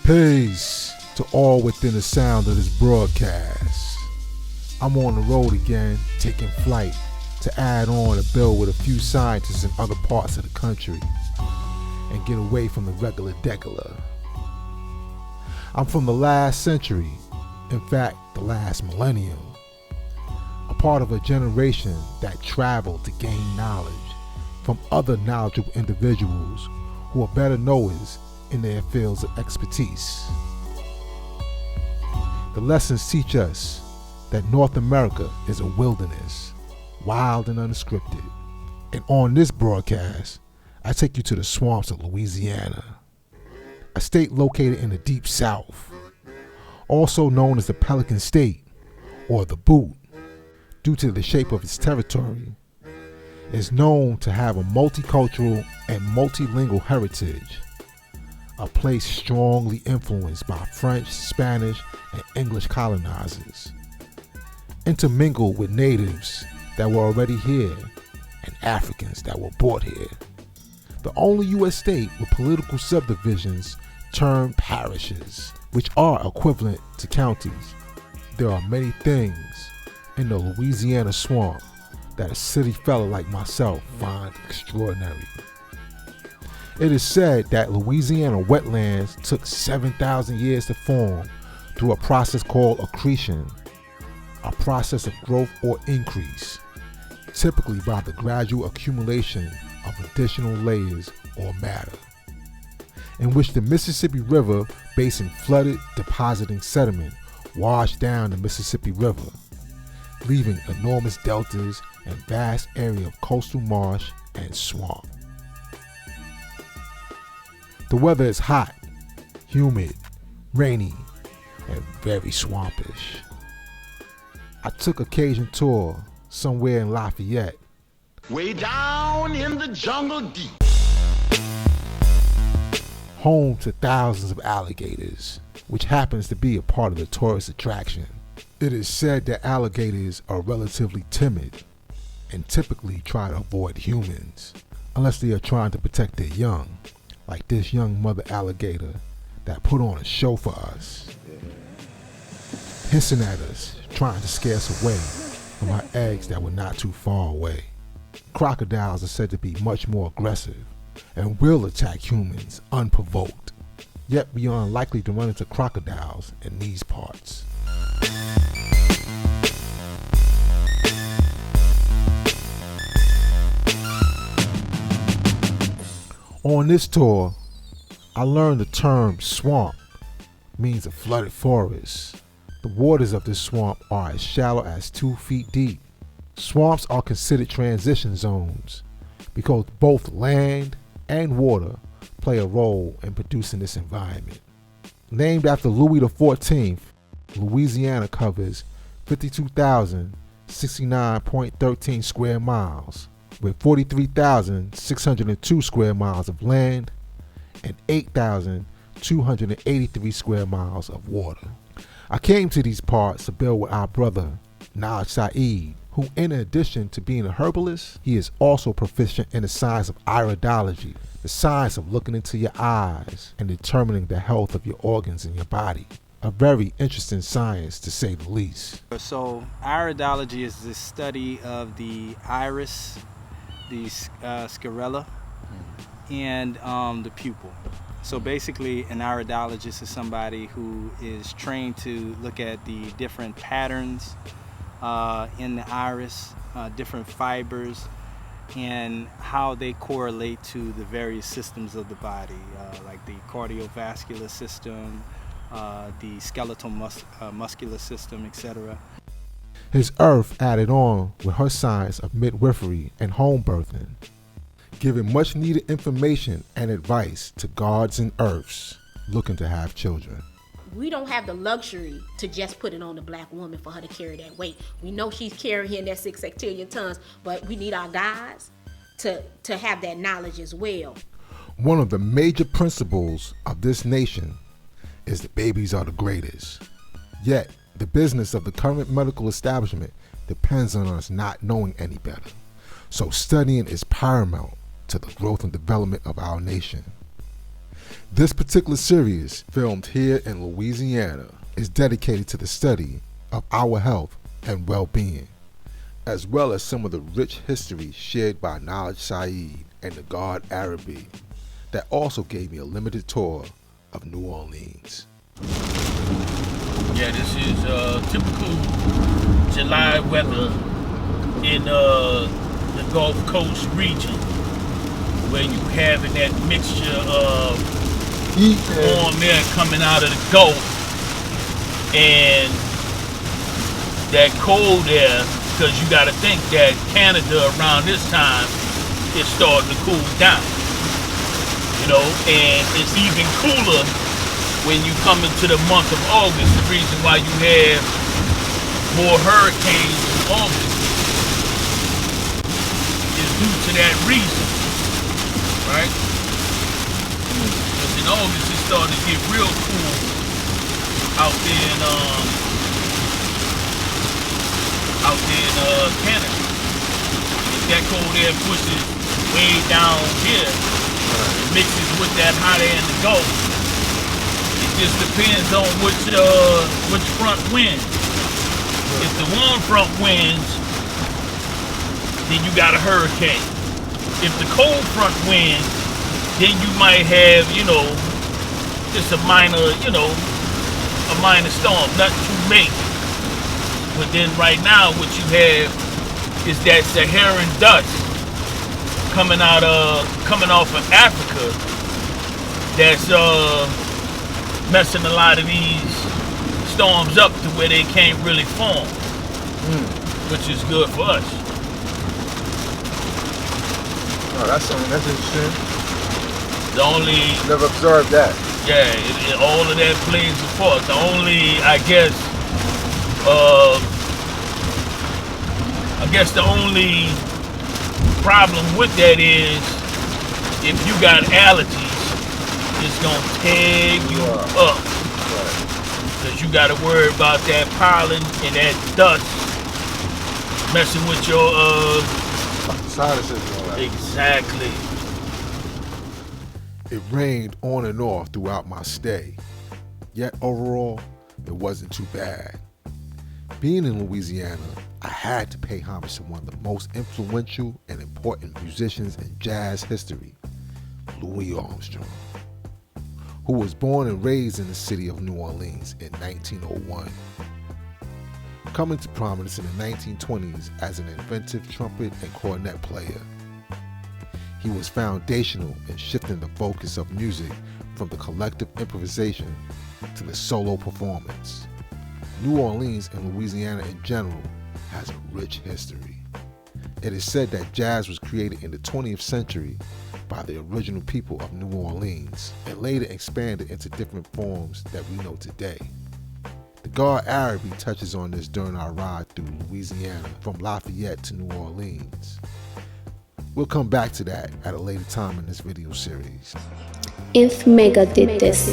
Peace to all within the sound of this broadcast. I'm on the road again, taking flight to add on and build with a few scientists in other parts of the country and get away from the regular. I'm from the last century, in fact, the last millennium, a part of a generation that traveled to gain knowledge from other knowledgeable individuals who are better knowers in their fields of expertise. The lessons teach us that North America is a wilderness, wild and unscripted. And on this broadcast, I take you to the swamps of Louisiana, a state located in the deep south, also known as the Pelican State or the Boot, due to the shape of its territory. Is known to have a multicultural and multilingual heritage, a place strongly influenced by French, Spanish, and English colonizers, intermingled with natives that were already here and Africans that were brought here. The only U.S. state with political subdivisions termed parishes, which are equivalent to counties. There are many things in the Louisiana swamp that a city fella like myself finds extraordinary. It is said that Louisiana wetlands took 7,000 years to form through a process called accretion, a process of growth or increase, typically by the gradual accumulation of additional layers or matter, in which the Mississippi River basin flooded, depositing sediment washed down the Mississippi River, leaving enormous deltas and vast area of coastal marsh and swamp. The weather is hot, humid, rainy, and very swampish. I took a Cajun tour somewhere in Lafayette. Way down in the jungle deep. Home to thousands of alligators, which happens to be a part of the tourist attraction. It is said that alligators are relatively timid and typically try to avoid humans, unless they are trying to protect their young, like this young mother alligator that put on a show for us, hissing at us, trying to scare us away from our eggs that were not too far away. Crocodiles are said to be much more aggressive and will attack humans unprovoked, yet we are unlikely to run into crocodiles in these parts. On this tour, I learned the term swamp means a flooded forest. The waters of this swamp are as shallow as 2 feet deep. Swamps are considered transition zones because both land and water play a role in producing this environment. Named after Louis XIV, Louisiana covers 52,069.13 square miles, with 43,602 square miles of land and 8,283 square miles of water. I came to these parts to build with our brother, Naj Saeed, who in addition to being a herbalist, he is also proficient in the science of iridology, the science of looking into your eyes and determining the health of your organs in your body. A very interesting science, to say the least. So iridology is the study of the iris, the sclera, and the pupil. So basically an iridologist is somebody who is trained to look at the different patterns in the iris, different fibers, and how they correlate to the various systems of the body, like the cardiovascular system, the skeletal muscular system, etc. His earth added on with her science of midwifery and home birthing, giving much needed information and advice to gods and earths looking to have children. We don't have the luxury to just put it on the black woman for her to carry that weight. We know she's carrying that 6 hectillion tons, but we need our guys to have that knowledge as well. One of the major principles of this nation is that babies are the greatest. Yet, the business of the current medical establishment depends on us not knowing any better. So studying is paramount to the growth and development of our nation. This particular series, filmed here in Louisiana, is dedicated to the study of our health and well-being, as well as some of the rich history shared by Knowledge Saeed and the God Arabi that also gave me a limited tour of New Orleans. Yeah, this is typical July weather in the Gulf Coast region, where you having that mixture of warm air coming out of the Gulf and that cold air, because you got to think that Canada around this time is starting to cool down, you know, and it's even cooler when you come into the month of August. The reason why you have more hurricanes in August is due to that reason, right? Because in August it started to get real cool out there in Canada. If that cold air pushes way down here, it mixes with that hot air in the Gulf. It just depends on which front winds. If the warm front winds, then you got a hurricane. If the cold front winds, then you might have, just a minor storm, nothing too major. But then right now what you have is that Saharan dust coming off of Africa that's messing a lot of these storms up to where they can't really form, which is good for us. Oh, that's interesting. Never observed that. Yeah, all of that plays a part. The only, the only problem with that is if you got allergies, it's gonna tear you up. Because you gotta worry about that pollen and that dust messing with your sinuses and all that. Exactly. It rained on and off throughout my stay, yet overall, it wasn't too bad. Being in Louisiana, I had to pay homage to one of the most influential and important musicians in jazz history, Louis Armstrong, who was born and raised in the city of New Orleans in 1901. Coming to prominence in the 1920s as an inventive trumpet and cornet player, he was foundational in shifting the focus of music from the collective improvisation to the solo performance. New Orleans and Louisiana in general has a rich history. It is said that jazz was created in the 20th century by the original people of New Orleans and later expanded into different forms that we know today. The God Arabi touches on this during our ride through Louisiana from Lafayette to New Orleans. We'll come back to that at a later time in this video series. If Mecca did this.